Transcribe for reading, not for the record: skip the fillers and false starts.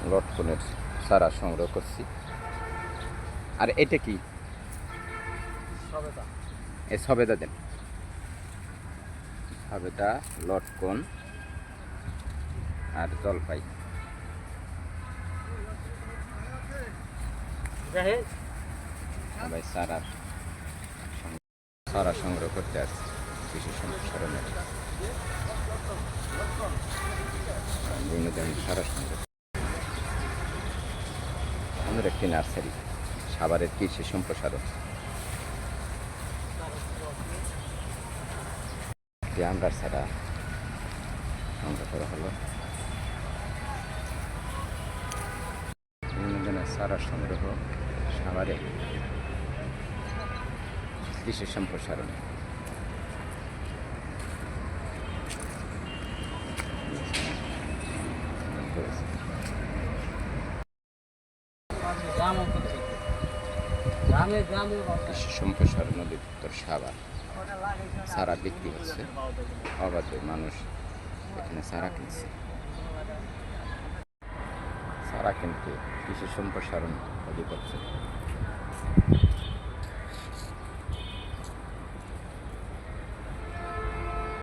লটকনের চারা সংগ্রহ করছি। আর এটা কি? এই সবেদা দেন, সবেদা, লটকন আর জলপাই। সবাই চারা সংগ্রহ করতে আসছে কৃষি সম্প্রসারণের বিভিন্ন ধরনের চারা সংগ্রহ। আমাদের একটি নার্সারি, সাভারের কৃষি সম্প্রসারণ, যে আমরা চারা সংগ্রহ করা হলো। বিভিন্ন ধরনের চারা সংগ্রহ সাভারে কৃষি সম্প্রসারণ। কৃষি সম্প্রসারণ অধিদপ্তর সাভার চারা বিক্রি হচ্ছে অবাধে, মানুষ এখানে চারা কিনছে। চারা কিনতে কৃষি সম্প্রসারণ অধিদপ্তর